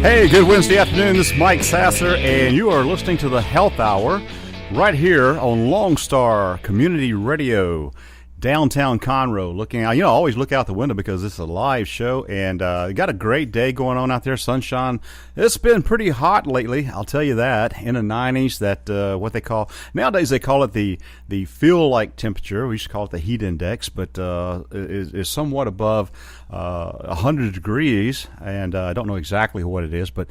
Hey, good Wednesday afternoon. This is Mike Sasser, and you are listening to the Health Hour right here on Lone Star Community Radio, downtown Conroe. Looking out, always look out the window because it's a live show, and got a great day going on out there. Sunshine. It's been pretty hot lately, I'll tell you that. In the 90s, that what they call nowadays they call it the feel-like temperature. We used to call it the heat index, but is somewhat above 100 degrees, and I don't know exactly what it is, but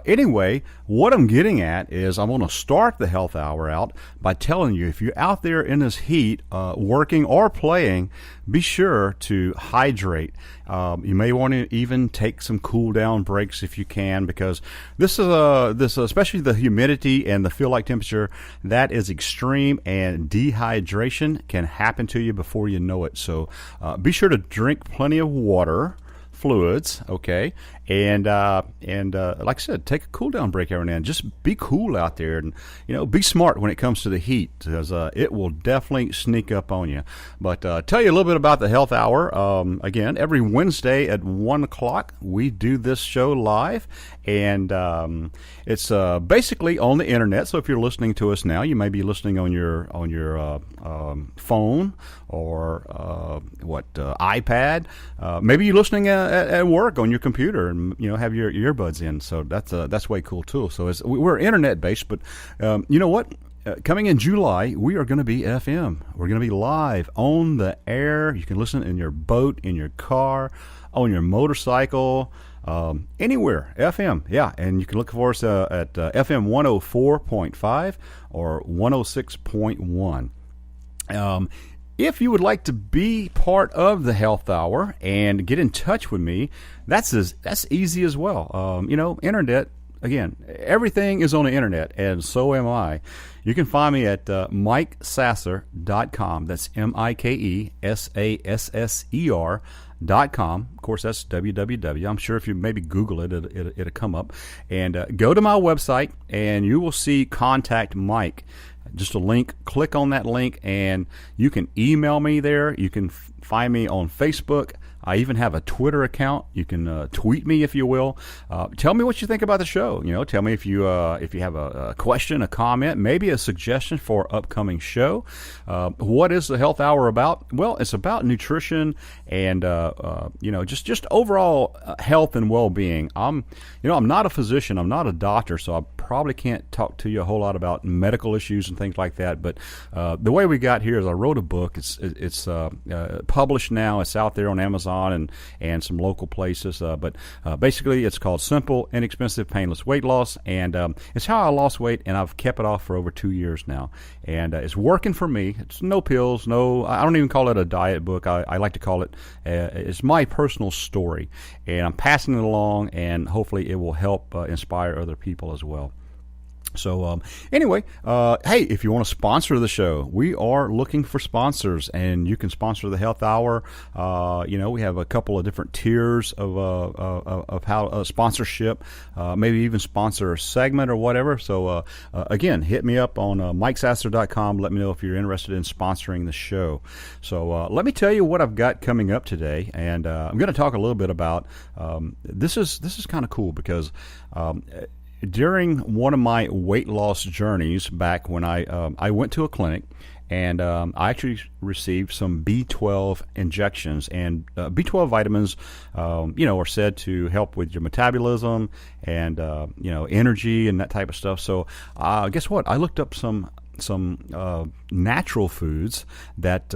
anyway, what I'm getting at is I'm going to start the Health Hour out by telling you, if you're out there in this heat, working or playing, be sure to hydrate. You may want to even take some cool down breaks if you can, because this especially the humidity and the feel like temperature, that is extreme, and dehydration can happen to you before you know it. So be sure to drink plenty of water, fluids, okay, and like I said, take a cool down break every now and then. Just be cool out there, and be smart when it comes to the heat, because it will definitely sneak up on you. But tell you a little bit about the Health Hour. Again, every Wednesday at 1 o'clock we do this show live, and it's basically on the internet. So if you're listening to us now, you may be listening on your phone or iPad. Maybe you're listening at work on your computer, and have your earbuds in. So that's way cool too. So we're internet based, but you know what? Coming in July, we are going to be FM. We're going to be live on the air. You can listen in your boat, in your car, on your motorcycle, anywhere. FM, yeah. And you can look for us at FM 104.5 or 106.1. If you would like to be part of the Health Hour and get in touch with me, that's easy as well. Internet, again, everything is on the internet, and so am I. You can find me at MikeSasser.com. That's MikeSasser.com. Of course, that's www. I'm sure if you maybe Google it, it'll come up. And go to my website, and you will see Contact Mike. Just a link. Click on that link, and you can email me there. You can find me on Facebook. I even have a Twitter account. You can tweet me if you will. Tell me what you think about the show. Tell me if you have a question, a comment, maybe a suggestion for upcoming show. What is the Health Hour about? Well, it's about nutrition and just overall health and well-being. I'm not a physician. I'm not a doctor, so I probably can't talk to you a whole lot about medical issues and things like that. But the way we got here is I wrote a book. It's published now. It's out there on Amazon and some local places, but basically it's called Simple, Inexpensive, Painless Weight Loss, and it's how I lost weight, and I've kept it off for over 2 years now, and it's working for me. It's no pills, I don't even call it a diet book. I like to call it it's my personal story, and I'm passing it along, and hopefully it will help inspire other people as well. So anyway, hey, if you want to sponsor the show, we are looking for sponsors, and you can sponsor the Health Hour. We have a couple of different tiers of how sponsorship, maybe even sponsor a segment or whatever. So again, hit me up on MikeSasser.com. Let me know if you're interested in sponsoring the show. So let me tell you what I've got coming up today, and I'm going to talk a little bit about this is kind of cool because during one of my weight loss journeys back when I went to a clinic, and I actually received some B12 injections, and B12 vitamins, are said to help with your metabolism and energy and that type of stuff. So guess what? I looked up some natural foods that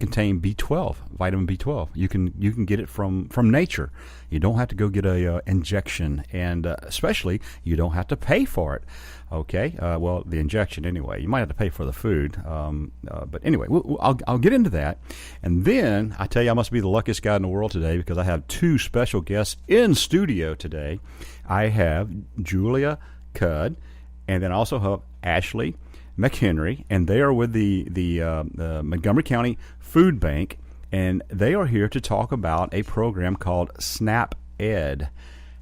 contain B12, vitamin B12. You can get it from nature. You don't have to go get a injection, and especially you don't have to pay for it. Okay, well, the injection anyway. You might have to pay for the food, but anyway, I'll get into that, and then I tell you, I must be the luckiest guy in the world today because I have two special guests in studio today. I have Julia Cudd, and then I also have Ashleigh McHenry, and they are with the Montgomery County Food Bank, and they are here to talk about a program called SNAP Ed.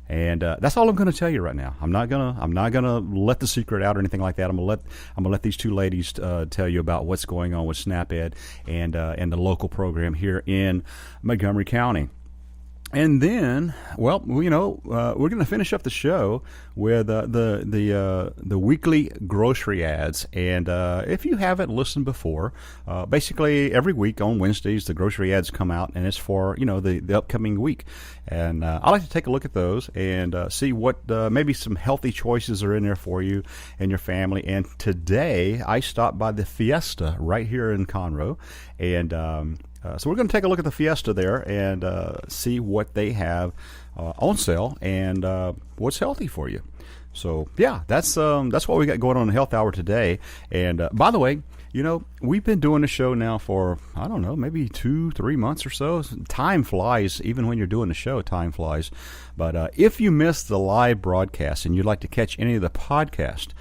And that's all I'm going to tell you right now. I'm not gonna let the secret out or anything like that. I'm gonna let these two ladies tell you about what's going on with SNAP Ed and the local program here in Montgomery County. And then, well, we're going to finish up the show with the weekly grocery ads. And if you haven't listened before, basically every week on Wednesdays the grocery ads come out, and it's for the upcoming week. And I like to take a look at those and see what maybe some healthy choices are in there for you and your family. And today I stopped by the Fiesta right here in Conroe, and so we're going to take a look at the Fiesta there and see what they have on sale and what's healthy for you. So yeah, that's what we got going on in Health Hour today. And by the way, we've been doing the show now for, I don't know, maybe 2-3 months or so. Time flies. Even when you're doing the show, time flies. But if you missed the live broadcast and you'd like to catch any of the podcast,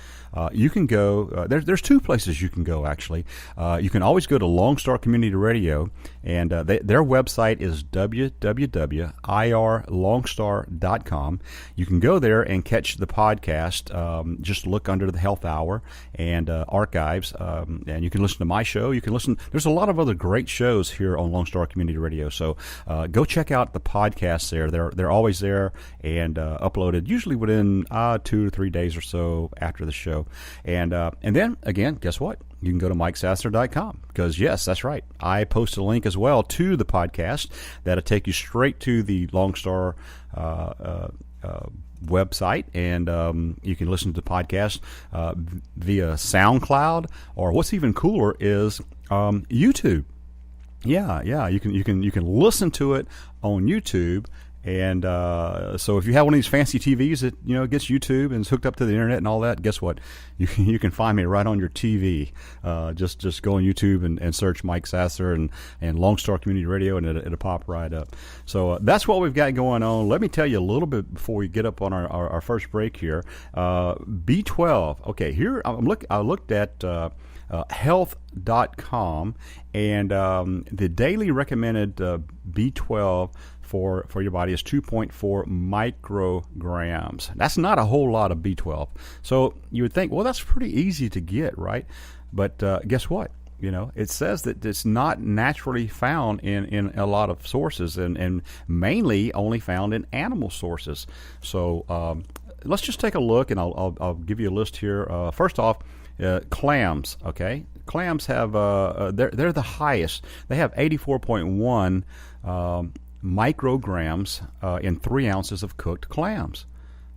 you can go, there's two places you can go, actually. You can always go to Lone Star Community Radio, and their website is www.irlongstar.com. You can go there and catch the podcast. Just look under the Health Hour and archives, and you can listen to my show. You can listen. There's a lot of other great shows here on Lone Star Community Radio, so go check out the podcasts there. They're always there and uploaded, usually within 2 to 3 days or so after the show. And then, again, guess what? You can go to MikeSasser.com because, yes, that's right. I post a link as well to the podcast that'll take you straight to the Lone Star website, and you can listen to the podcast via SoundCloud, or what's even cooler is YouTube. Yeah, you can listen to it on YouTube. And so if you have one of these fancy TVs that gets YouTube and is hooked up to the internet and all that, guess what? You can find me right on your TV. Just go on YouTube and search Mike Sasser and Lone Star Community Radio, and it'll pop right up. So that's what we've got going on. Let me tell you a little bit before we get up on our first break here. B12. Okay, here I looked at health.com, and the daily recommended B12 for your body is 2.4 micrograms. That's not a whole lot of B12. So you would think, well, that's pretty easy to get, right? But guess what? It says that it's not naturally found in a lot of sources, and mainly only found in animal sources. So let's just take a look, and I'll give you a list here. First off, clams. Okay, clams have they're the highest. They have 84.1 micrograms in 3 ounces of cooked clams.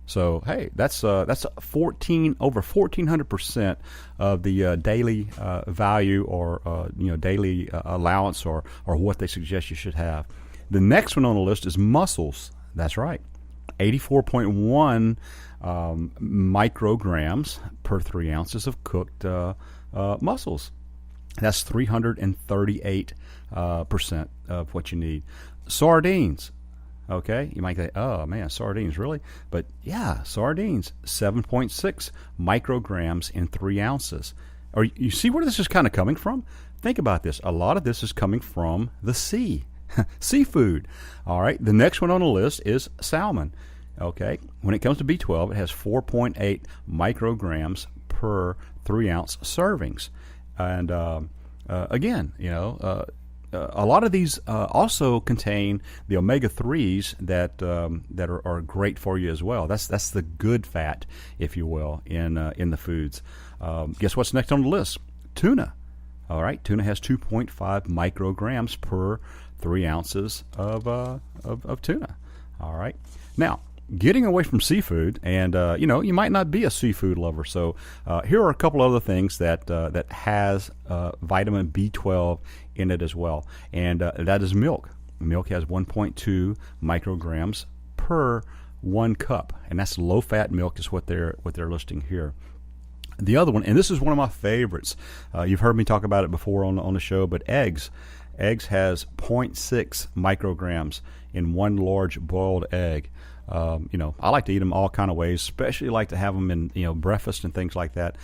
So hey, that's over 1,400% of the daily value, or daily allowance, or what they suggest you should have. The next one on the list is mussels. That's right, 84.1 micrograms per 3 ounces of cooked mussels. That's 338% of what you need. Sardines. Okay, you might say, oh man, sardines, really? But yeah, sardines, 7.6 micrograms in 3 ounces. Or you see where this is kind of coming from? Think about this. A lot of this is coming from the sea, seafood. All right, the next one on the list is salmon. Okay, when it comes to B12, it has 4.8 micrograms per 3 ounce servings. And again, a lot of these also contain the omega-3s that are great for you as well. That's the good fat, if you will, in the foods. Guess what's next on the list? Tuna. All right, tuna has 2.5 micrograms per 3 ounces of tuna. All right, now, getting away from seafood, and you might not be a seafood lover, so here are a couple other things that has vitamin B12 in it as well, and that is milk. Milk has 1.2 micrograms per 1 cup, and that's low-fat milk is what they're listing here. The other one, and this is one of my favorites, you've heard me talk about it before on the show, but eggs. Eggs has 0.6 micrograms in 1 large boiled egg. I like to eat them all kind of ways, especially like to have them in breakfast and things like that.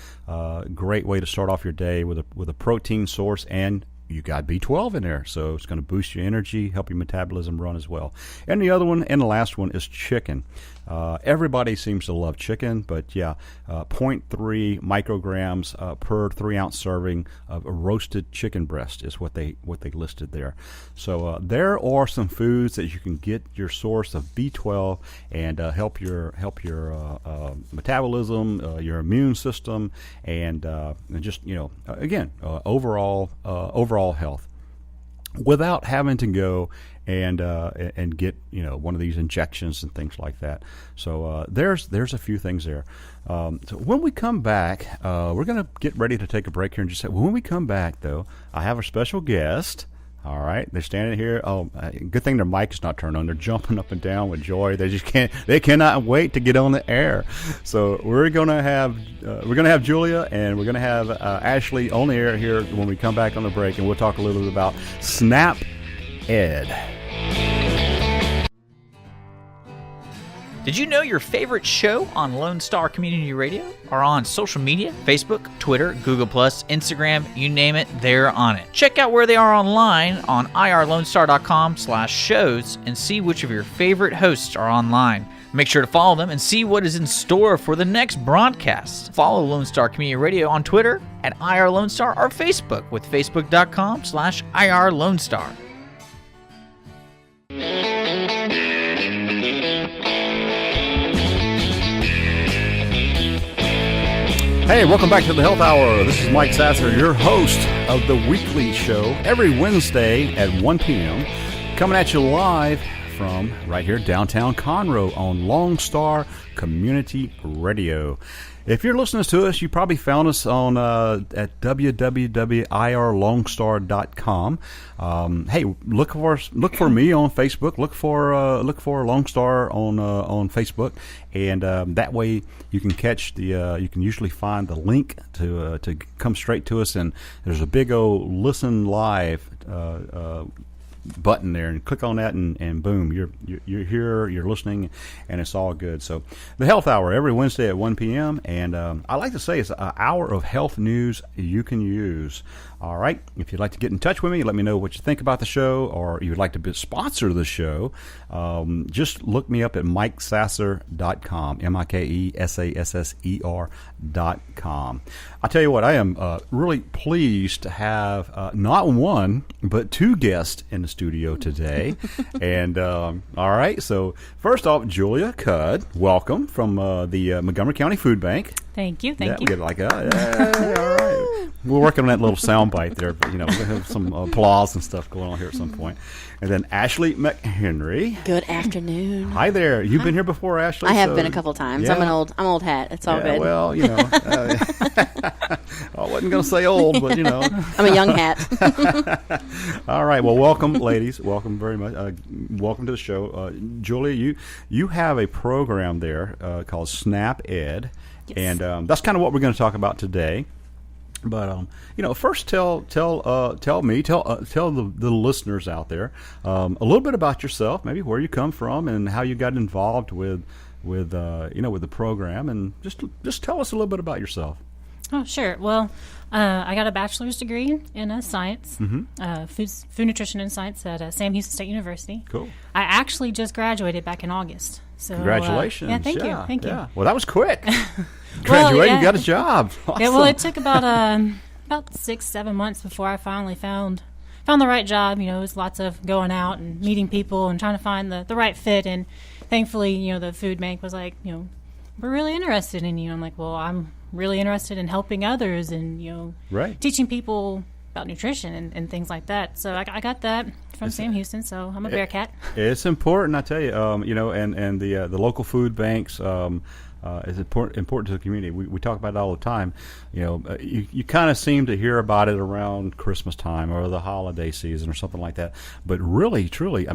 Great way to start off your day with a protein source and you got B12 in there, so it's going to boost your energy, help your metabolism run as well. And the other one, and the last one, is chicken. Everybody seems to love chicken, but yeah, 0.3 micrograms per 3-ounce serving of a roasted chicken breast is what they listed there. So there are some foods that you can get your source of B12 and help your metabolism, your immune system, and just again overall health, without having to go and get one of these injections and things like that. So there's a few things there. So when we come back, we're going to get ready to take a break here in just a second. When we come back, though, I have a special guest. All right, they're standing here. Oh, good thing their mic is not turned on. They're jumping up and down with joy. They just can't. They cannot wait to get on the air. So we're gonna have Julia and we're gonna have Ashleigh on the air here when we come back on the break, and we'll talk a little bit about SNAP Ed. Did you know your favorite show on Lone Star Community Radio are on social media? Facebook, Twitter, Google+, Instagram, you name it, they're on it. Check out where they are online on irlonestar.com/shows and see which of your favorite hosts are online. Make sure to follow them and see what is in store for the next broadcast. Follow Lone Star Community Radio on Twitter at IR Lone Star or Facebook with facebook.com/IR Lone Star. Hey, welcome back to the Health Hour. This is Mike Sasser, your host of the weekly show every Wednesday at 1 p.m. Coming at you live from right here downtown Conroe on Lone Star Community Radio. If you're listening to us, you probably found us on at www.irlonestar.com. Hey, look for me on Facebook. Look for Lone Star on Facebook, and that way you can catch you can usually find the link to come straight to us. And there's a big old listen live button there, and click on that, and boom, you're here, you're listening, and it's all good. So the Health Hour every Wednesday at 1 p.m. and I like to say it's an hour of health news you can use. All right, if you'd like to get in touch with me, let me know what you think about the show, or you'd like to be a sponsor of the show, just look me up at MikeSasser.com, MikeSasser.com. I tell you what, I am really pleased to have not one, but two guests in the studio today. And all right, so first off, Julia Cudd, welcome from the Montgomery County Food Bank. Thank you. We get like all right. We're working on that little sound bite there, but we'll have some applause and stuff going on here at some point. And then Ashleigh McHenry. Good afternoon. Hi there. You've been here before, Ashleigh? I have been a couple times. Yeah. I'm old hat. It's all good. Well, I wasn't going to say old, but I'm a young hat. All right. Well, welcome, ladies. Welcome very much. Welcome to the show. Julia, you have a program there called SNAP Ed. Yes. And that's kind of what we're going to talk about today. But first tell the listeners out there a little bit about yourself, maybe where you come from and how you got involved with the program, and just tell us a little bit about yourself. Oh, sure. Well, I got a bachelor's degree in science, food nutrition and science at Sam Houston State University. Cool. I actually just gragraduated back in August. So, congratulations. Thank you. Well, that was quick. Graduated, you got a job. Awesome. Yeah, well, it took about 6-7 months before I finally found the right job. It was lots of going out and meeting people and trying to find the right fit. And thankfully, the food bank was like, we're really interested in you. I'm like, well, I'm really interested in helping others and, right. teaching people about nutrition and things like that. So I got that from Sam Houston, so I'm a Bearcat. It's important, I tell you, and the local food banks is important to the community. We talk about it all the time. You kind of seem to hear about it around Christmas time or the holiday season or something like that. But really, truly,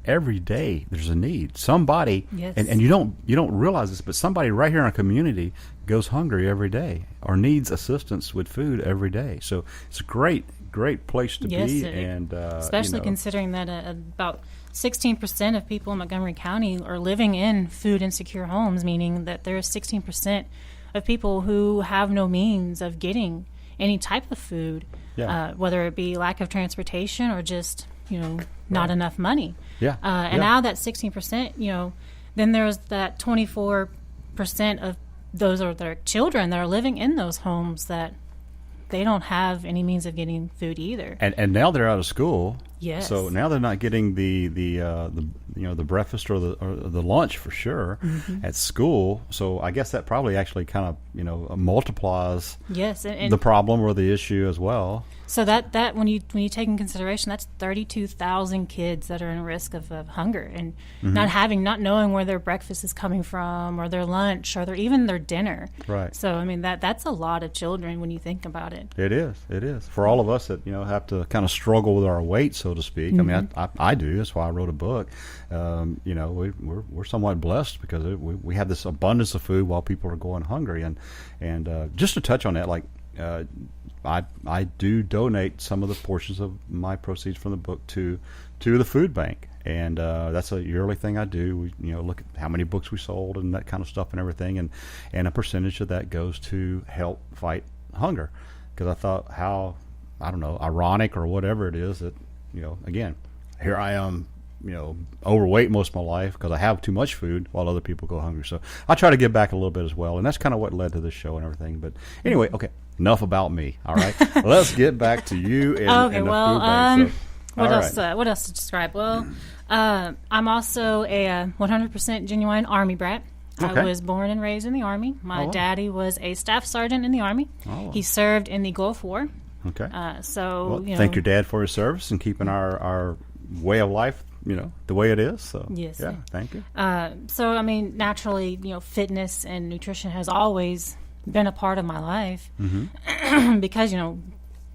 every day there's a need. Somebody, yes. and you don't realize this, but somebody right here in our community goes hungry every day or needs assistance with food every day. So it's a great place to be, and especially considering that about 16% of people in Montgomery County are living in food insecure homes, meaning that there is 16% of people who have no means of getting any type of food whether it be lack of transportation or just, not enough money. Yeah. And out of that 16%, then there's that 24% of those are their children that are living in those homes that they don't have any means of getting food either. And now they're out of school. Yes. So now they're not getting the breakfast or the lunch for sure at school. So I guess that probably actually kind of multiplies and the problem or the issue as well. So that when you take in consideration, that's 32,000 kids that are in risk of hunger and not knowing where their breakfast is coming from or their lunch or even their dinner. Right. So I mean that's a lot of children when you think about it. It is for all of us that have to kind of struggle with our weight, so to speak. I mean, I do. That's why I wrote a book. We're somewhat blessed because we have this abundance of food while people are going hungry, and just to touch on that, like. I do donate some of the portions of my proceeds from the book to the food bank, and that's a yearly thing I do. We look at how many books we sold and that kind of stuff and everything, and a percentage of that goes to help fight hunger. Because I thought how ironic or whatever it is that again, here I am. Overweight most of my life because I have too much food while other people go hungry. So I try to give back a little bit as well, and that's kind of what led to this show and everything. But anyway, okay, enough about me. All right, let's get back to you and the food bank. What else to describe? Well, I'm also a 100% genuine Army brat. Okay. I was born and raised in the Army. My daddy was a staff sergeant in the Army. He served in the Gulf War. Okay. Thank your dad for his service and keeping our way of life the way it is. So yes, yeah, thank you. So I mean, naturally, fitness and nutrition has always been a part of my life because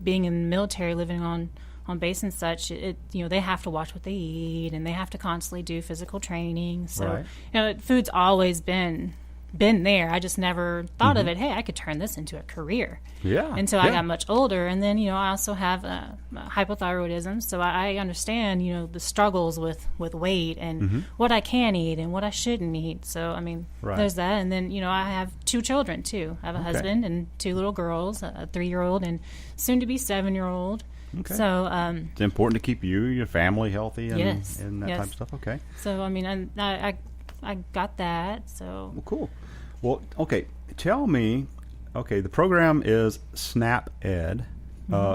being in the military, living on base and such, they have to watch what they eat and they have to constantly do physical training. So food's always been there. I just never thought of it. Hey, I could turn this into a career. Yeah. Until I got much older, and then I also have hypothyroidism, so I understand the struggles with weight and what I can eat and what I shouldn't eat. So I mean, there's that, and then I have 2 children too. I have a husband and 2 little girls, a 3-year-old and soon to be 7-year-old. Okay. So it's important to keep your family healthy and that type of stuff. Okay. So I mean, I got that. So well, cool. Well, okay. Tell me. Okay, the program is SNAP Ed.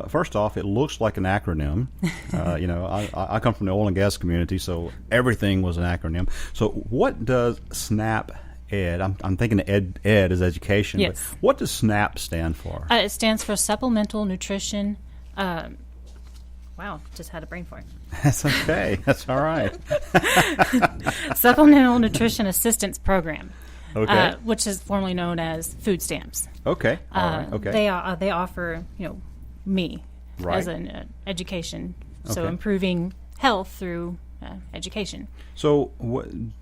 First off, it looks like an acronym. I come from the oil and gas community, so everything was an acronym. So, what does SNAP Ed? I'm thinking Ed is education. Yes. But what does SNAP stand for? It stands for Supplemental Nutrition. Wow, just had a brain fart. That's okay. That's all right. Supplemental Nutrition Assistance Program. Okay. Which is formerly known as food stamps. Okay. All right. Okay. They offer me as an education, so improving health through education. So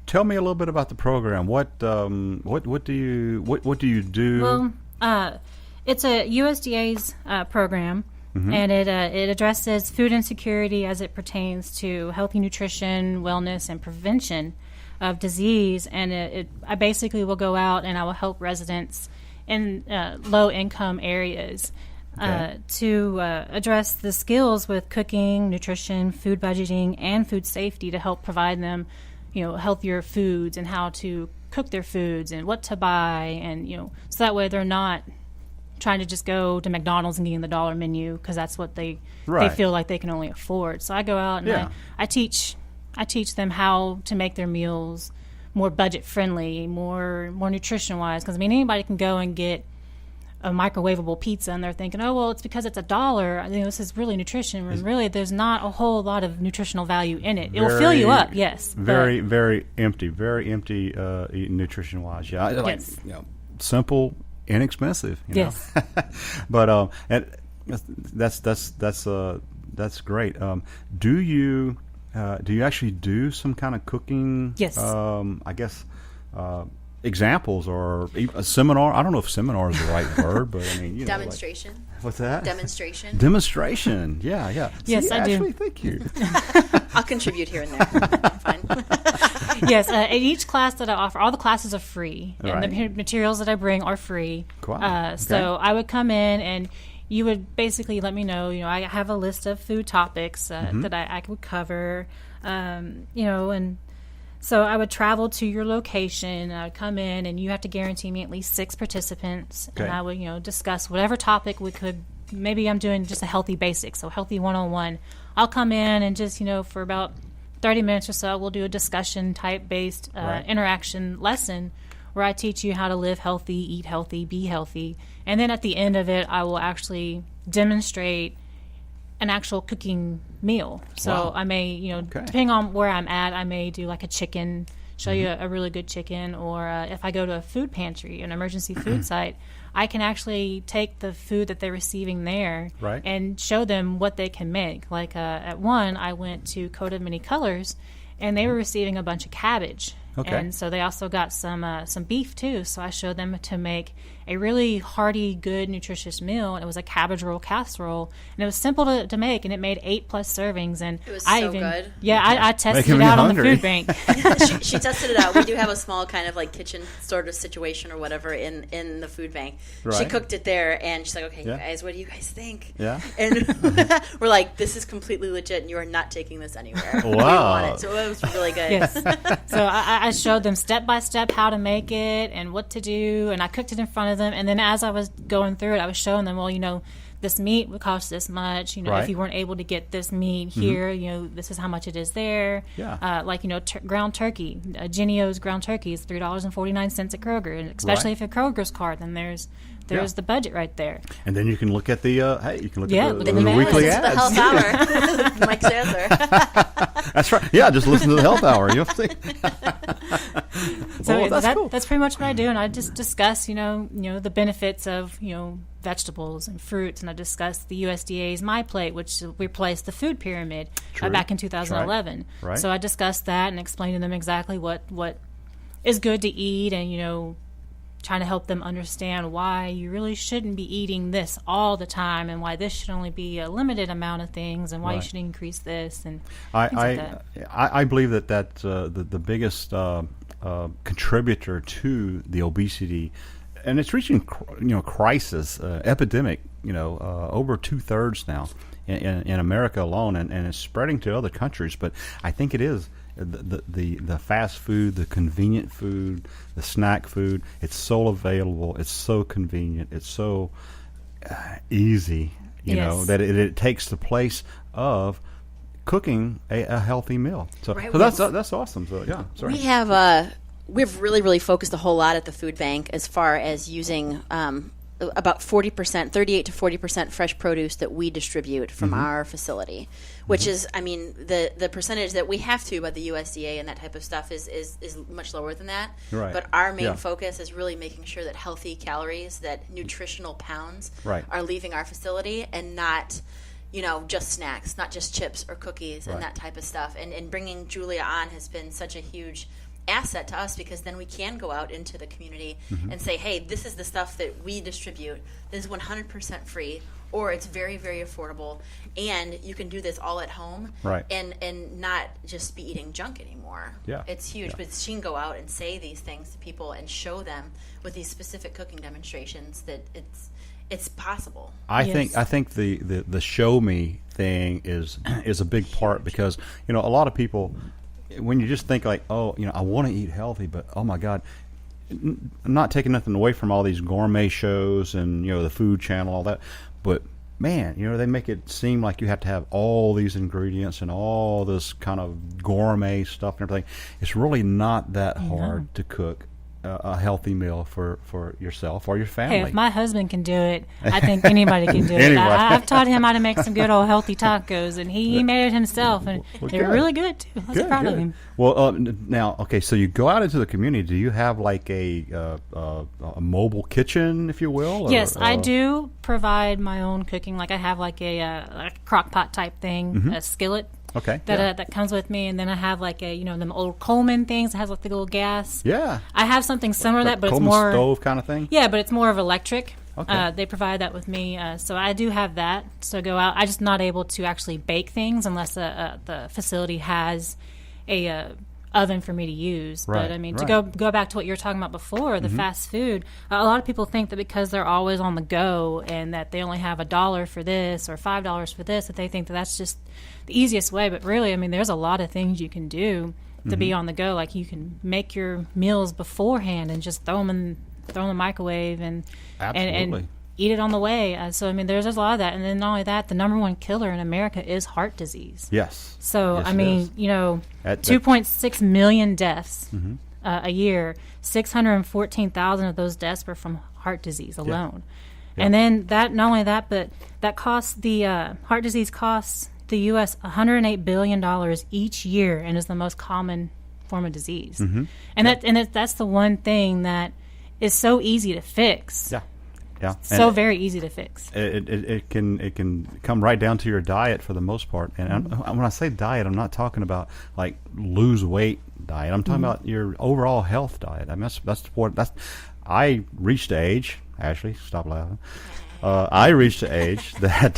tell me a little bit about the program. What do you do? Well, it's a USDA's program. And it addresses food insecurity as it pertains to healthy nutrition, wellness, and prevention of disease. And I basically will go out and I will help residents in low-income areas to address the skills with cooking, nutrition, food budgeting, and food safety to help provide them, healthier foods and how to cook their foods and what to buy, and so that way they're not trying to just go to McDonald's and getting the dollar menu because that's what they feel like they can only afford. So I go out and I teach them how to make their meals more budget friendly, more nutrition wise. Because I mean, anybody can go and get a microwavable pizza and they're thinking, oh well, it's because it's $1. This is really nutrition. And really, there's not a whole lot of nutritional value in it. It will fill you up, yes. Very empty nutrition wise. Yeah, simple. Inexpensive, yes. But and that's great. Do you actually do some kind of cooking? Yes. I guess examples or a seminar. I don't know if seminar is the right word, but I mean, demonstration. What's that? Demonstration. Demonstration. Yeah. Yes, I do. Actually, thank you. I'll contribute here and there. Fine. Yes, at each class that I offer, all the classes are free, and the materials that I bring are free. Cool. So I would come in and, you would basically let me know. I have a list of food topics that I would cover. And so I would travel to your location. I would come in, and you have to guarantee me at least 6 participants, Okay. and I would discuss whatever topic we could. Maybe I'm doing just a healthy basics, so healthy 101. I'll come in and just for about 30 minutes or so, we'll do a discussion type based interaction lesson where I teach you how to live healthy, eat healthy, be healthy. And then at the end of it, I will actually demonstrate an actual cooking meal. So Wow. I may, depending on where I'm at, I may do like a chicken, show you a really good chicken. Or if I go to a food pantry, an emergency food site, I can actually take the food that they're receiving there Right. and show them what they can make. Like at one, I went to Coat of Many Colors, and they were receiving a bunch of cabbage. Okay. And so they also got some beef too. So I showed them to make a really hearty, good, nutritious meal. And it was a cabbage roll casserole, and it was simple to make, and it made 8+ servings. And It was I so even, good. Yeah, I tested Making it me out on the hungry. food bank. she tested it out. We do have a small kind of like kitchen sort of situation or whatever in the food bank. She Right. cooked it there, and she's like, "Okay, Yeah. you guys, what do you guys think?" Yeah. And we're like, "This is completely legit, and you are not taking this anywhere." We Wow. want it. So it was really good. Yes. So I showed them step by step how to make it and what to do, and I cooked it in front of them. And then as I was going through it, I was showing them, well, this meat would cost this much. Right. If you weren't able to get this meat here, this is how much it is there. Yeah. Ground turkey. Genio's ground turkey is $3.49 at Kroger, and especially Right. if it's Kroger's card, then there's the budget right there. And then you can look at the at look the at the weekly Listen to ads. the health hour. Mike Sasser. That's right. Yeah, just listen to the health hour. You'll see. So that's cool. that's pretty much what I do, and I just discuss, the benefits of, vegetables and fruits, and I discuss the USDA's My Plate, which replaced the food pyramid True. back in 2011. Right. So I discussed that and explained to them exactly what is good to eat, and trying to help them understand why you really shouldn't be eating this all the time, and why this should only be a limited amount of things, and why you Right. should increase this and things like that. I believe that's the biggest contributor to the obesity, and it's reaching crisis, epidemic. Over 2/3 now in America alone, and it's spreading to other countries. But I think it is the fast food, the convenient food, the snack food. It's so available. It's so convenient. It's so easy. Yes. That it takes the place of cooking a healthy meal. So, Right, so that's awesome. So yeah, sorry. We've really focused a whole lot at the food bank as far as using about 40%, 38 to 40% fresh produce that we distribute from our facility, which is, the percentage that we have to by the USDA and that type of stuff is much lower than that. Right. But our main Yeah. focus is really making sure that healthy calories, that nutritional pounds Right. are leaving our facility, and not just snacks, not just chips or cookies Right. and that type of stuff. And bringing Julia on has been such a huge asset to us, because then we can go out into the community and say, hey, this is the stuff that we distribute. This is 100% free, or it's very, very affordable, and you can do this all at home, Right. and not just be eating junk anymore. Yeah. It's huge. Yeah. But she can go out and say these things to people and show them with these specific cooking demonstrations that it's possible. I Yes. think the show me thing is a big part, because a lot of people, when you just think like, I want to eat healthy, but oh my God, I'm not taking nothing away from all these gourmet shows and the Food Channel, all that, but man, they make it seem like you have to have all these ingredients and all this kind of gourmet stuff and everything. It's really not that hard to cook a healthy meal for yourself or your family. Hey, if my husband can do it, I think anybody can do it. Anybody. I've taught him how to make some good old healthy tacos, and he made it himself, and Well, they were good. really good too. I was proud of him. Well, now, okay, so you go out into the community. Do you have like a mobile kitchen, if you will? Yes, I do provide my own cooking. Like I have like a crock pot type thing, a skillet. Okay. That comes with me, and then I have like them old Coleman things that has like the little gas. Yeah. I have something similar to that, but Coleman it's more stove kind of thing. Yeah, but it's more of electric. Okay. They provide that with me, so I do have that. So go out. I'm just not able to actually bake things unless the facility has a oven for me to use. Right, But I mean, right. to go back to what you were talking about before, the fast food, a lot of people think that because they're always on the go and that they only have $1 for this or $5 for this, that they think that that's just the easiest way. But really, I mean, there's a lot of things you can do to be on the go. Like you can make your meals beforehand and just throw them in the microwave and Absolutely. eat it on the way. So I mean, there's a lot of that. And then not only that, the number one killer in America is heart disease. Yes. So Yes, I it mean, is. 2.6 million deaths a year. 614,000 of those deaths were from heart disease alone. Yeah. And then that, not only that, but that costs heart disease costs the U.S. $108 billion each year, and is the most common form of disease. And that's the one thing that is so easy to fix. Yeah. Yeah. So And very easy to fix. it can come right down to your diet for the most part. And when I say diet, I'm not talking about like lose weight diet. I'm talking about your overall health diet. I mean, that's I reached the age. Ashleigh, stop laughing. I reached the age that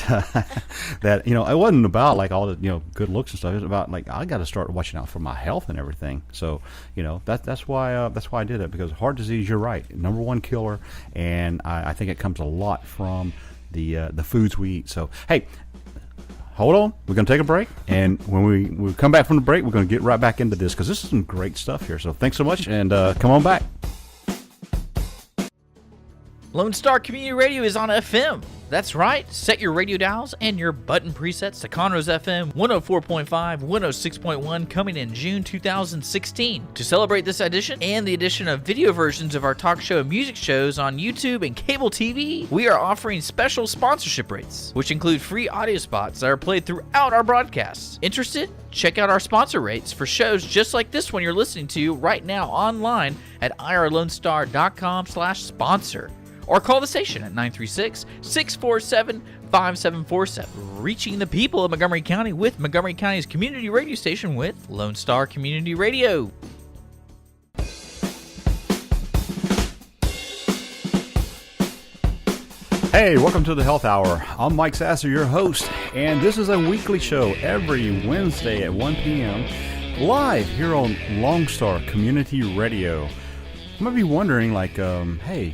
that it wasn't about like all the good looks and stuff. It was about like I got to start watching out for my health and everything. So that's why I did it, because heart disease, you're right, number one killer, and I think it comes a lot from the foods we eat. So hey, hold on, we're gonna take a break, and when we come back from the break, we're gonna get right back into this, because this is some great stuff here. So thanks so much, and come on back. Lone Star Community Radio is on FM. That's right. Set your radio dials and your button presets to Conroe's FM 104.5, 106.1, coming in June 2016. To celebrate this edition and the addition of video versions of our talk show and music shows on YouTube and cable TV, we are offering special sponsorship rates, which include free audio spots that are played throughout our broadcasts. Interested? Check out our sponsor rates for shows just like this one you're listening to right now online at irlonestar.com/sponsor. Or call the station at 936-647-5747. Reaching the people of Montgomery County with Montgomery County's community radio station with Lone Star Community Radio. Hey, welcome to the Health Hour. I'm Mike Sasser, your host, and this is a weekly show every Wednesday at 1 p.m. live here on Lone Star Community Radio. You might be wondering, like, hey,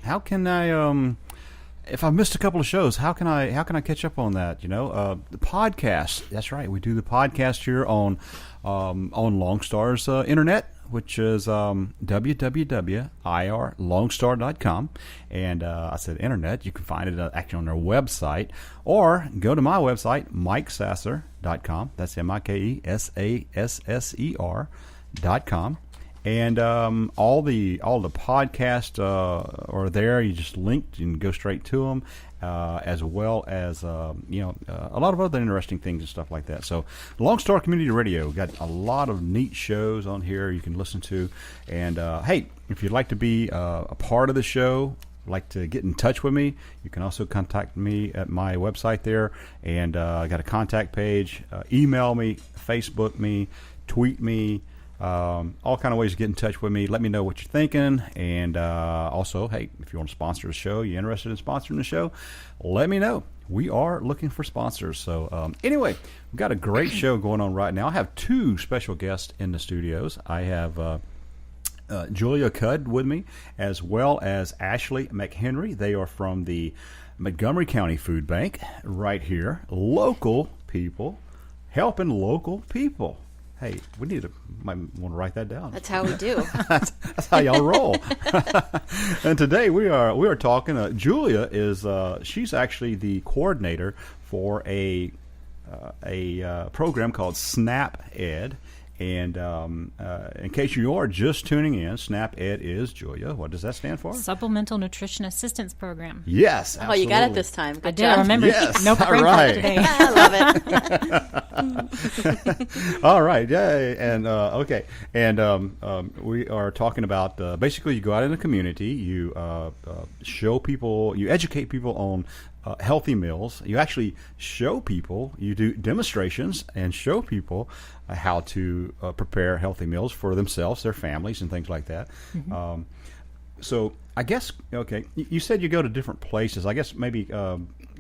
how can I, if I missed a couple of shows, how can I catch up on that? The podcast. That's right, we do the podcast here on Lone Star's internet, which is www.irlonestar.com. And I said internet. You can find it actually on their website, or go to my website, MikeSasser.com. That's MikeSasser.com. And all the podcasts are there. You just linked and go straight to them, as well as a lot of other interesting things and stuff like that. So, Lone Star Community Radio got a lot of neat shows on here you can listen to. And hey, if you'd like to be a part of the show, like to get in touch with me, you can also contact me at my website there. And I got a contact page. Email me, Facebook me, tweet me. All kind of ways to get in touch with me. Let me know what you're thinking. And also, hey, if you want to sponsor the show, you're interested in sponsoring the show, let me know. We are looking for sponsors. So anyway, we've got a great show going on right now. I have two special guests in the studios. I have Julia Cudd with me, as well as Ashleigh McHenry. They are from the Montgomery County Food Bank right here. Local people helping local people. Hey, we might want to write that down. That's how we do. That's how y'all roll. And today we are talking. Julia is she's actually the coordinator for a program called SNAP Ed. And in case you are just tuning in, SNAP Ed is, Julia, what does that stand for? Supplemental Nutrition Assistance Program. Yes, absolutely. Oh, you got it this time. Good I did. job. I remember. Yes, No brain all fart right. today. I love it. All right, yay, and okay, and we are talking about basically you go out in the community, you show people, you educate people on healthy meals. You actually show people, you do demonstrations and show people how to prepare healthy meals for themselves, their families, and things like that. Mm-hmm. So I guess, okay, you said you go to different places. I guess maybe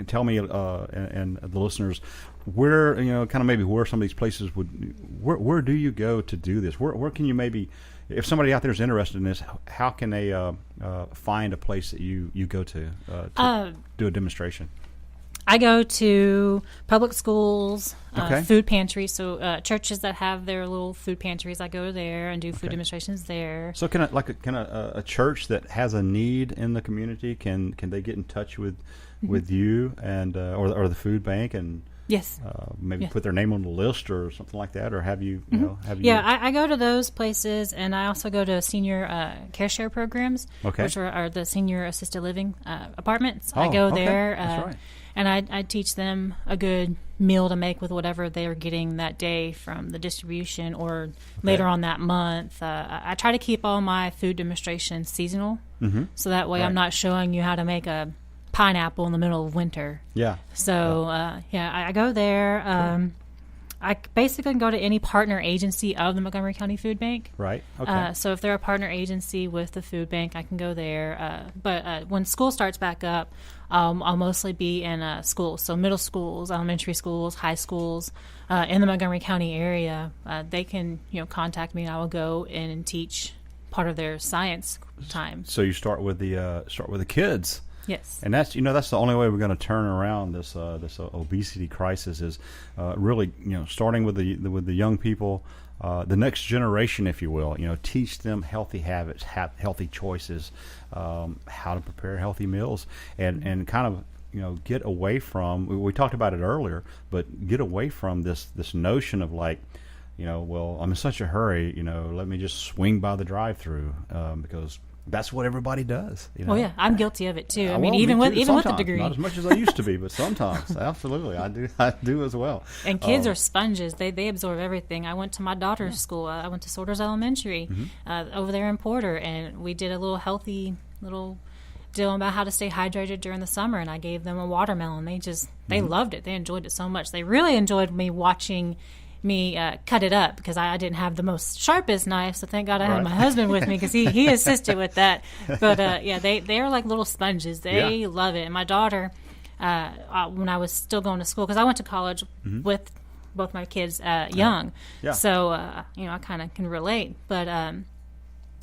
tell me and the listeners where, kind of maybe where some of these places where do you go to do this? Where can you maybe, if somebody out there is interested in this, how can they find a place that you go to do a demonstration? I go to public schools, Okay. food pantries, so churches that have their little food pantries. I go there and do food demonstrations there. So can a church that has a need in the community, can they get in touch with you and or the food bank and Yes. maybe Yes. put their name on the list or something like that, or have you Yeah, I go to those places, and I also go to senior care share programs, Okay. which are the senior assisted living apartments. Oh, I go okay. there, That's right. and I teach them a good meal to make with whatever they're getting that day from the distribution or later on that month. I try to keep all my food demonstrations seasonal, so that way Right. I'm not showing you how to make a pineapple in the middle of winter. Yeah. So, I go there. I basically can go to any partner agency of the Montgomery County Food Bank. Right. Okay. So if they're a partner agency with the food bank, I can go there. But when school starts back up, I'll mostly be in schools. So middle schools, elementary schools, high schools in the Montgomery County area. They can contact me, and I will go in and teach part of their science time. So you start with the kids. Yes. And that's that's the only way we're going to turn around this obesity crisis is really starting with the young people, the next generation, if you will. Teach them healthy habits, healthy choices, how to prepare healthy meals, and kind of get away from. We talked about it earlier, but get away from this notion of like, well, I'm in such a hurry. Let me just swing by the drive-through because that's what everybody does. Oh yeah, I'm guilty of it too. I mean, Well, even me with too, the sometimes. degree. Not as much as I used to be, but sometimes, absolutely, I do as well. And kids are sponges; they absorb everything. I went to my daughter's school. I went to Sorters Elementary over there in Porter, and we did a little healthy little deal about how to stay hydrated during the summer. And I gave them a watermelon. They loved it. They enjoyed it so much. They really enjoyed me watching me cut it up because I didn't have the most sharpest knife, so thank God I had my husband with me because he assisted with that. But they are like little sponges. They love it. And my daughter, when I was still going to school, because I went to college with both my kids young, so I kind of can relate. But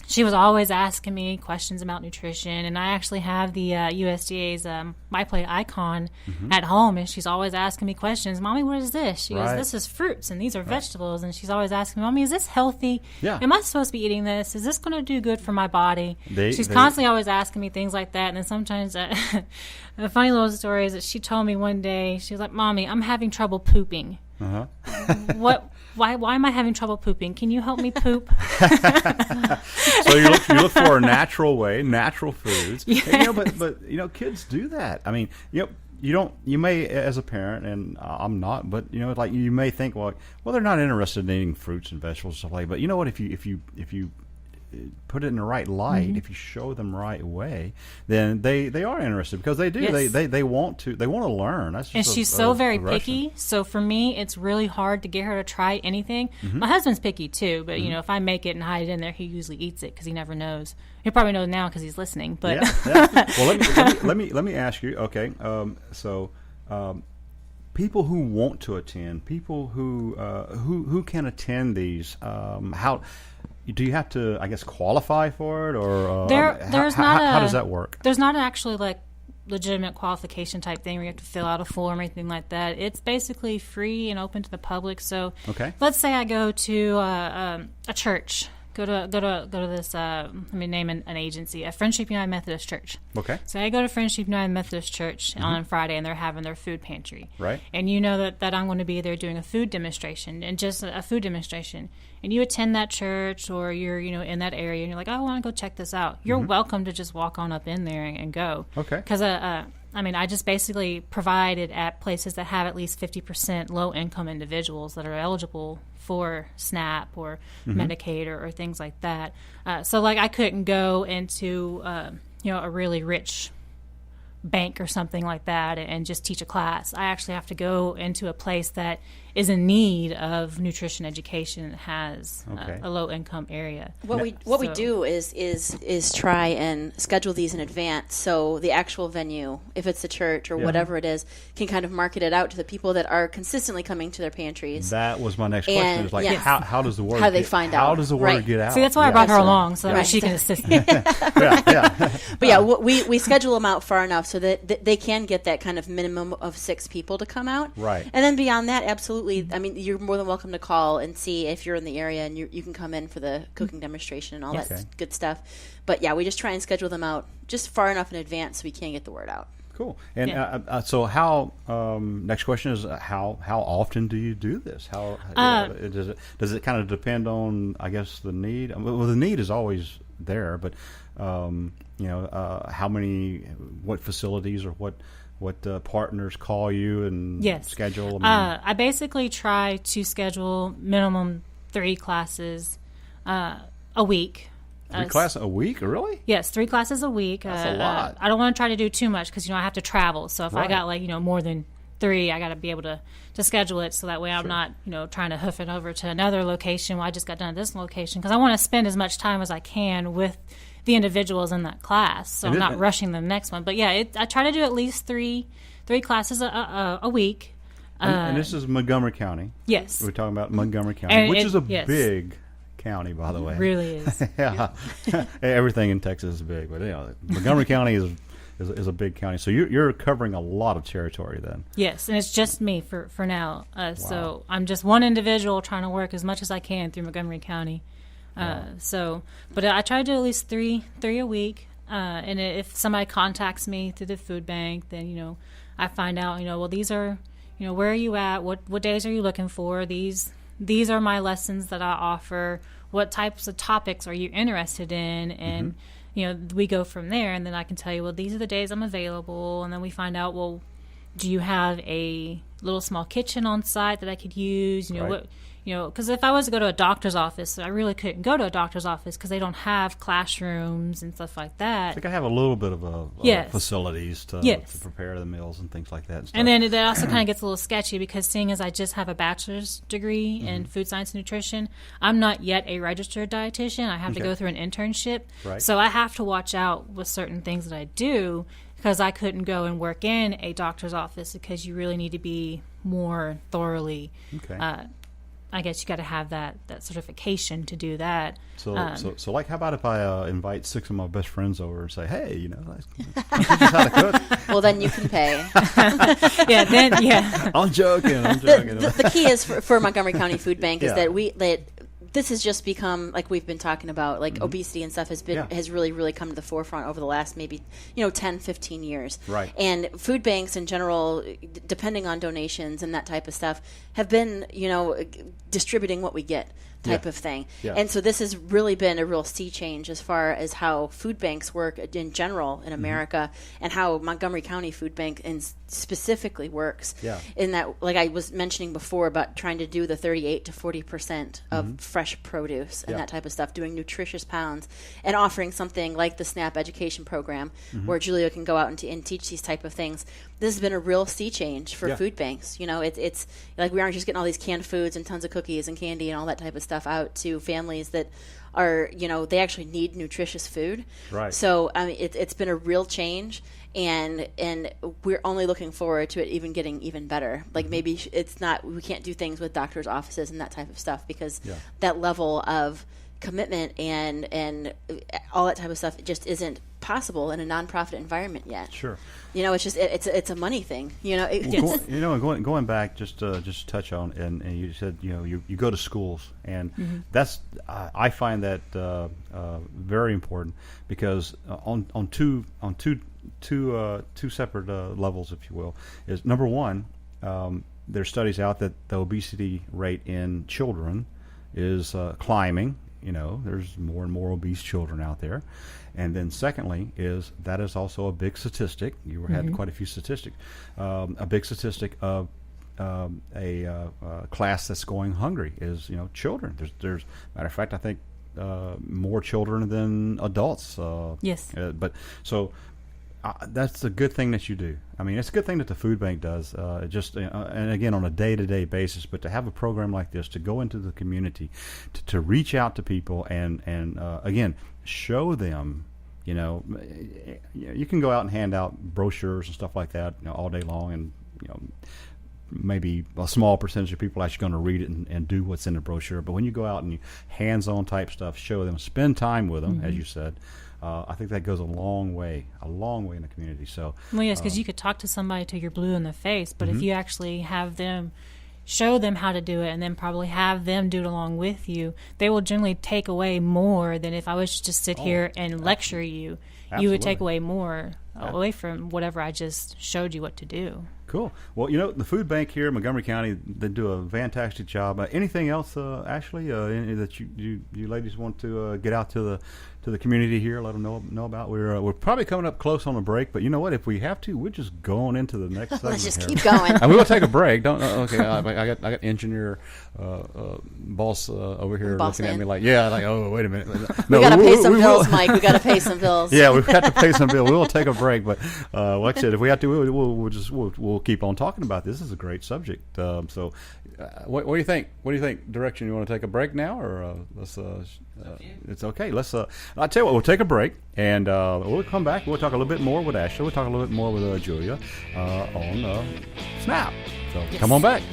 she was always asking me questions about nutrition, and I actually have the USDA's My Plate icon at home, and she's always asking me questions. Mommy, what is this? She goes, this is fruits, and these are vegetables, and she's always asking me, Mommy, is this healthy? Yeah. Am I supposed to be eating this? Is this going to do good for my body? She's constantly always asking me things like that, and then sometimes a funny little story is that she told me one day, she was like, Mommy, I'm having trouble pooping. Why am I having trouble pooping? Can you help me poop? So you look for a natural way, natural foods. Yeah. And, but kids do that. I mean, you may, as a parent, and I'm not, but like you may think, well, they're not interested in eating fruits and vegetables and stuff like that. But you know what? If you put it in the right light, if you show them the right way, then they are interested because they do. Yes. They want to learn. That's just And she's so very picky. So for me, it's really hard to get her to try anything. My husband's picky too, but if I make it and hide it in there, he usually eats it because he never knows. He probably knows now because he's listening. But Well, let me ask you. Okay, people who want to attend, people who can attend these, how do you have to, I guess, qualify for it, or how does that work? There's not actually like legitimate qualification type thing where you have to fill out a form or anything like that. It's basically free and open to the public. So let's say I go to a church. Go to this. Let me name an agency, a Friendship United Methodist Church. Okay. So I go to Friendship United Methodist Church on Friday, and they're having their food pantry. Right. And you know that I'm going to be there doing a food demonstration, and just a food demonstration. And you attend that church, or you're in that area, and you're like, oh, I want to go check this out. You're welcome to just walk on up in there and go. Okay. Because I just basically provide it at places that have at least 50% low-income individuals that are eligible for SNAP or Medicaid or things like that. So, like, I couldn't go into, a really rich bank or something like that and just teach a class. I actually have to go into a place that is in need of nutrition education has Okay. a low income area. What we do is try and schedule these in advance, so the actual venue, if it's a church or whatever it is, can kind of market it out to the people that are consistently coming to their pantries. That was my next question. And, Is like, yes. how does the word? How do they find out? How does the word Right. get out? See, that's why I brought her along, so that way she can assist me. But yeah, we schedule them out far enough so that they can get that kind of minimum of 6 people to come out. Right. And then beyond that, absolutely. I mean, you're more than welcome to call and see if you're in the area, and you can come in for the cooking demonstration and all Yes. that Okay. good stuff. But yeah, we just try and schedule them out just far enough in advance so we can get the word out. Cool. And so how? Next question is how often do you do this? How does it kind of depend on, I guess, the need? Well, the need is always there, but how many, what facilities or what partners call you and schedule? I basically try to schedule minimum 3 classes a week. 3 classes a week, really? Yes, 3 classes a week. That's a lot. I don't want to try to do too much because I have to travel. So if I got more than 3, I got to be able to schedule it so that way I'm not trying to hoof it over to another location. Well, I just got done at this location because I want to spend as much time as I can with the individuals in that class. So I'm not rushing the next one. But yeah, I try to do at least three classes a week. And this is Montgomery County. Yes, We're talking about Montgomery County, which is a big county, by the way. It really is. Yeah. Everything in Texas is big, but Montgomery County is a big county. So you're covering a lot of territory then. Yes, and it's just me for now. So I'm just one individual trying to work as much as I can through Montgomery County. But I try to do at least three a week. And if somebody contacts me through the food bank, then I find out well, these are where are you at? What days are you looking for? These are my lessons that I offer. What types of topics are you interested in? And we go from there, and then I can tell you, well, these are the days I'm available. And then we find out, well, do you have a little small kitchen on site that I could use? Because if I was to go to a doctor's office, I really couldn't go to a doctor's office because they don't have classrooms and stuff like that. They have a little bit of facilities to prepare the meals and things like that. And then that also kind of gets a little sketchy because seeing as I just have a bachelor's degree in food science and nutrition, I'm not yet a registered dietitian. I have to go through an internship. Right. So I have to watch out with certain things that I do because I couldn't go and work in a doctor's office because you really need to be more thoroughly I guess you got to have that certification to do that. So like, how about if I invite 6 of my best friends over and say, hey, teach us how to cook? Well, then you can pay. I'm joking. The key is for Montgomery County Food Bank is that this has just become, like we've been talking about, like obesity and stuff has really come to the forefront over the last maybe 10, 15 years. Right. And food banks in general, depending on donations and that type of stuff, have been distributing what we get type of thing. Yeah. And so this has really been a real sea change as far as how food banks work in general in America and how Montgomery County Food Bank specifically works. Yeah. In that, like I was mentioning before about trying to do the 38 to 40% of fresh produce and that type of stuff, doing nutritious pounds and offering something like the SNAP education program where Julia can go out and teach these type of things. This has been a real sea change for food banks. It's like we aren't just getting all these canned foods and tons of cookies and candy and all that type of stuff out to families that are, they actually need nutritious food. Right. So it's been a real change, and we're only looking forward to it even getting even better. Like maybe we can't do things with doctors' offices and that type of stuff because that level of commitment and all that type of stuff just isn't possible in a nonprofit environment yet. Sure. It's just it's a money thing. Going back, just touch on, and you said you go to schools, and that's I find that very important because on two separate levels, if you will, is number one, there's studies out that the obesity rate in children is climbing. There's more and more obese children out there. And then secondly that is also a big statistic. You had quite a few statistics. A big statistic of a class that's going hungry is, children. There's matter of fact, I think more children than adults. Yes. But so that's a good thing that you do. I mean, it's a good thing that the food bank does. And again, on a day-to-day basis. But to have a program like this, to go into the community, to reach out to people, and again, show them. You can go out and hand out brochures and stuff like that, all day long, and maybe a small percentage of people are actually going to read it and do what's in the brochure. But when you go out and you hands-on type stuff, show them, spend time with them, as you said. I think that goes a long way in the community. So, well, yes, because you could talk to somebody till you're blue in the face, but if you actually have them show them how to do it and then probably have them do it along with you, they will generally take away more than if I was to just sit here and lecture you. Absolutely. You would take away more away from whatever I just showed you what to do. Cool. Well, the food bank here in Montgomery County, they do a fantastic job. Anything else, Ashleigh, that you ladies want to get out to the community here, let them know about? We're probably coming up close on a break, but you know what? If we have to, we're just going into the next segment. Let's just here. keep going. And we will take a break. Okay, I got engineer boss over here looking at me like, oh, wait a minute. No, we got to pay some bills, Mike. We got to pay some bills. Yeah, we've got to pay some bills. We will take a break, but like I said, if we have to, we'll keep on talking about this. This is a great subject. So, what do you think? What do you think? Direction? You want to take a break now, or let's? It's okay. Let's. I'll tell you what. We'll take a break, and we'll come back. We'll talk a little bit more with Ashleigh. We'll talk a little bit more with Julia on Snap. So yes. Come on back.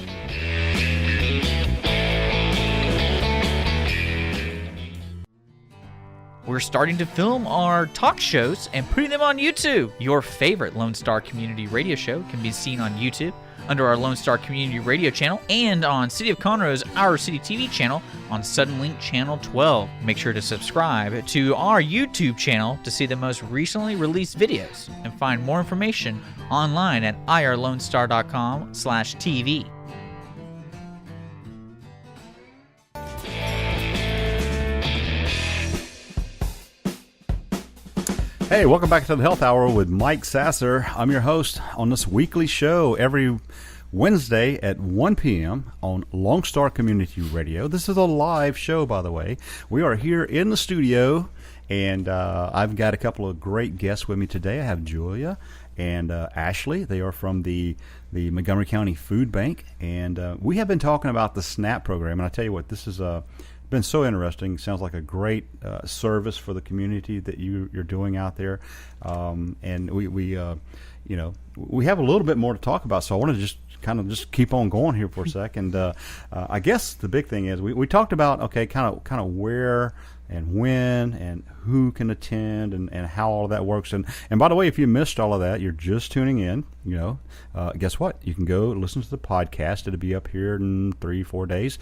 We're starting to film our talk shows and putting them on YouTube. Your favorite Lone Star Community Radio show can be seen on YouTube under our Lone Star Community Radio channel and on City of Conroe's Our City TV channel on Suddenlink Channel 12. Make sure to subscribe to our YouTube channel to see the most recently released videos and find more information online at irlonestar.com/TV. Hey, welcome back to the Health Hour with Mike Sasser. I'm your host on this weekly show every Wednesday at 1 p.m. on Lone Star Community Radio. This is a live show, by the way. We are here in the studio, and I've got a couple of great guests with me today. I have Julia and Ashleigh. They are from the Montgomery County Food Bank, and we have been talking about the SNAP program. And I tell you what, this is been so interesting. Sounds like a great service for the community that you're doing out there, and we have a little bit more to talk about. So I want to just keep on going here for a second. I guess the big thing is we talked about kind of where and when and who can attend and how all of that works. And by the way, if you missed all of that, you're just tuning in, guess what? You can go listen to the podcast. It'll be up here in 3-4 days.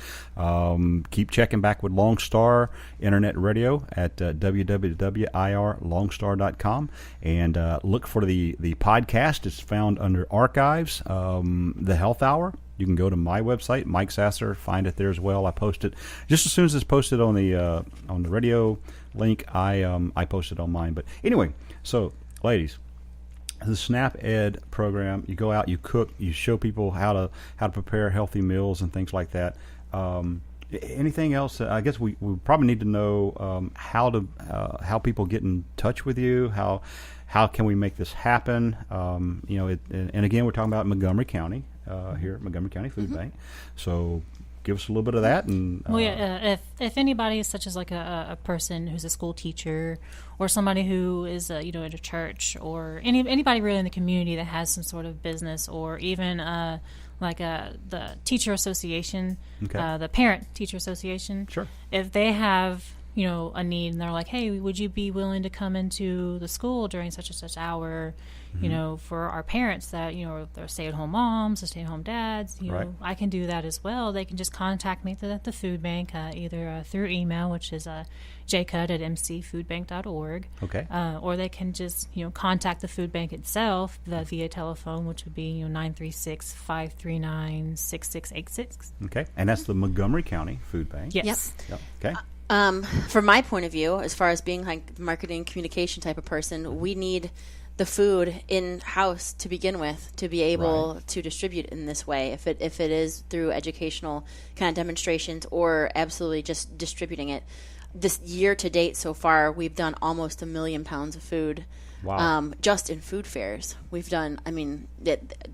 Keep checking back with Lone Star Internet Radio at www.irlonestar.com and look for the podcast. It's found under Archives, the Health Hour. You can go to my website, Mike Sasser, find it there as well. I post it just as soon as it's posted on the radio link. I post it on mine. But anyway, so ladies, the SNAP Ed program. You go out, you cook, you show people how to prepare healthy meals and things like that. Anything else? I guess we probably need to know how people get in touch with you. How can we make this happen? And again, we're talking about Montgomery County. Here at Montgomery County Food Bank. So give us a little bit of that. And if anybody is such as like a person who's a school teacher or somebody who is at a church or anybody really in the community that has some sort of business or even the teacher association, the parent teacher association. Sure. If they have a need and they're like, hey, would you be willing to come into the school during such and such hour? For our parents that, they're stay-at-home moms or stay-at-home dads, right. I can do that as well. They can just contact me at the food bank, either through email, which is jcudd@mcfoodbank.org. Okay. Or they can just, contact the food bank itself via telephone, which would be, 936-539-6686. Okay. And that's the Montgomery County Food Bank. Yes. Yep. Okay. From my point of view, as far as being like marketing communication type of person, we need the food in-house to begin with to be able to distribute in this way. If it is through educational kind of demonstrations or absolutely just distributing it, this year to date so far, we've done almost 1 million pounds of food. Wow. Just in food fairs. We've done,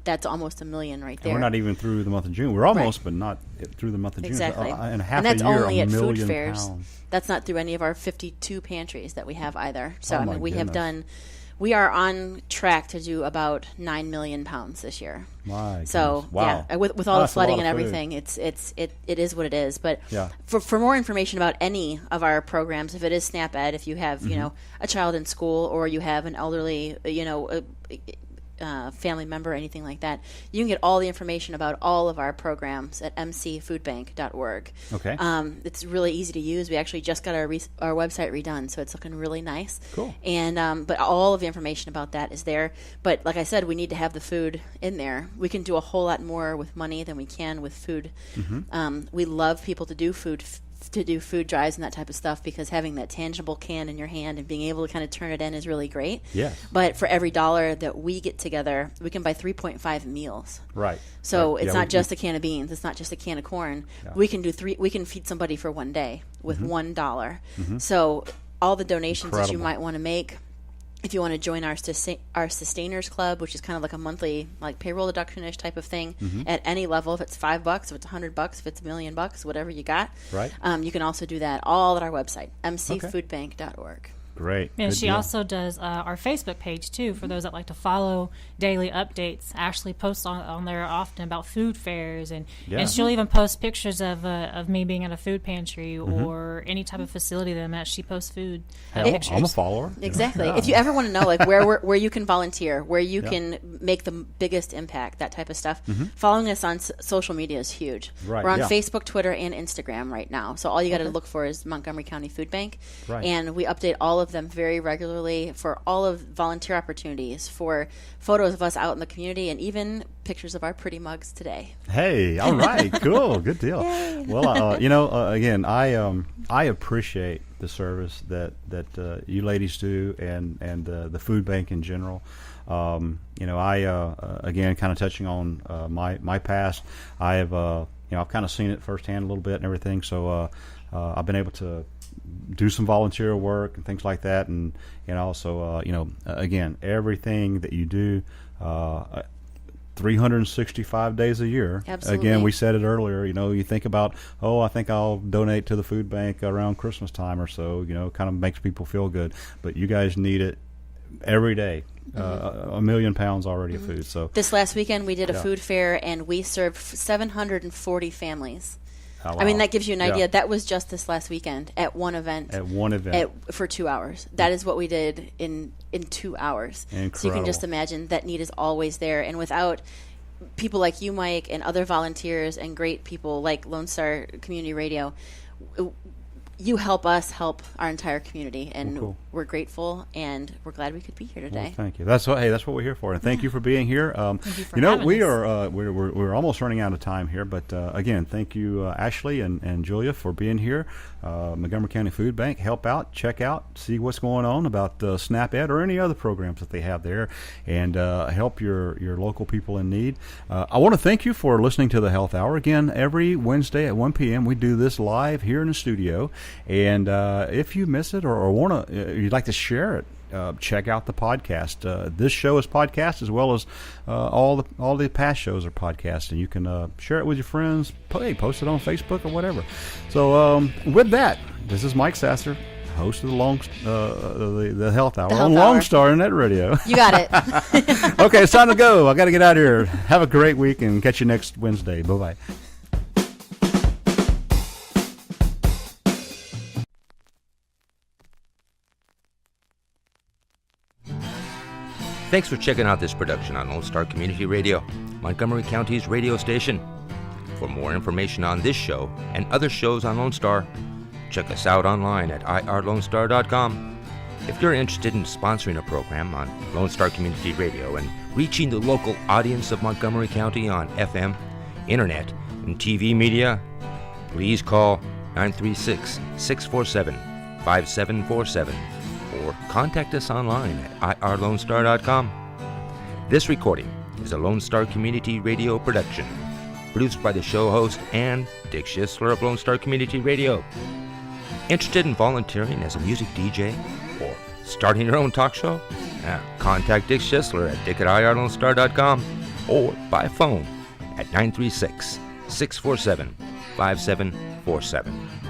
that's almost 1 million right there. And we're not even through the month of June. We're almost, but not through the month of June. Exactly. In half and that's a year, only 1 at food million fairs. pounds. That's not through any of our 52 pantries that we have either. So, Oh, my we have goodness. we are on track to do about 9 million pounds this year. My So, goodness. Wow. yeah, with all the That's a lot flooding and of food. everything, it is what it is. But Yeah. for more information about any of our programs, if it is SNAP Ed, if you have, a child in school or you have an elderly, family member or anything like that, you can get all the information about all of our programs at mcfoodbank.org. Okay. It's really easy to use. We actually just got our website redone, so it's looking really nice. Cool. And but all of the information about that is there. But like I said, we need to have the food in there. We can do a whole lot more with money than we can with food. We love people to do food drives and that type of stuff, because having that tangible can in your hand and being able to kind of turn it in is really great. Yes. But for every dollar that we get together, we can buy 3.5 meals. Right. So Right. it's Yeah, not just a can of beans. It's not just a can of corn. Yeah. We can do we can feed somebody for one day with $1. So all the donations that you Incredible. might want to make, if you want to join our Sustainers Club, which is kind of like a monthly payroll deduction-ish type of thing, at any level, if it's $5, if it's $100, if it's $1 million, whatever you got, Right. You can also do that all at our website, mcfoodbank.org. Great. And Good she deal. also does our Facebook page, too, for those that like to follow daily updates. Ashley posts on there often about food fairs, and she'll even post pictures of me being at a food pantry or any type of facility that I'm at. She posts food pictures. I'm a follower. Exactly. Yeah. If you ever want to know where you can volunteer, where you can make the biggest impact, that type of stuff, following us on social media is huge. Right, We're on yeah. Facebook, Twitter, and Instagram right now. So all you got to look for is Montgomery County Food Bank. Right. And we update all of them very regularly for all of volunteer opportunities, for photos of us out in the community, and even pictures of our pretty mugs today. Hey, all right, cool, good deal. Well, again, I appreciate the service that you ladies do, and the food bank in general. I again, kind of touching on my past, I have I've kind of seen it firsthand a little bit and everything. So I've been able to do some volunteer work and things like that, and also again, everything that you do 365 days a year. Absolutely. Again, we said it earlier, you think about, I think I'll donate to the food bank around Christmas time or so, kind of makes people feel good, but you guys need it every day. 1 million pounds already of food. So this last weekend we did a Yeah. food fair, and we served 740 families. wow. I mean, that gives you an idea. Yeah. That was just this last weekend at one event. At one event. For 2 hours. That is what we did in 2 hours. So you Incredible. can just imagine that need is always there. And without people like you, Mike, and other volunteers and great people like Lone Star Community Radio, you help us help our entire community, and cool. we're grateful, and we're glad we could be here today. Well, thank you. That's what we're here for, and thank you for being here. Thank you for having we us. are we're almost running out of time here, but again, thank you, Ashley and Julia, for being here. Montgomery County Food Bank, help out, check out, see what's going on about SNAP Ed or any other programs that they have there, and help your local people in need. I want to thank you for listening to the Health Hour. Again, every Wednesday at 1 p.m. we do this live here in the studio, and if you miss it or want to, you'd like to share it, check out the podcast. This show is podcast, as well as all the past shows are podcast, and you can share it with your friends. Post it on Facebook or whatever. So with that, this is Mike Sasser, host of the Health Hour on Lone Star Internet Radio. You got it. Okay, it's time to go. I got to get out of here. Have a great week, and catch you next Wednesday. Bye bye. Thanks for checking out this production on Lone Star Community Radio, Montgomery County's radio station. For more information on this show and other shows on Lone Star, check us out online at irlonestar.com. If you're interested in sponsoring a program on Lone Star Community Radio and reaching the local audience of Montgomery County on FM, internet, and TV media, please call 936-647-5747 or contact us online at irlonestar.com. This recording is a Lone Star Community Radio production, produced by the show host and Dick Schisler of Lone Star Community Radio. Interested in volunteering as a music DJ or starting your own talk show? Contact Dick Schisler at dick@irlonestar.com or by phone at 936-647-5747.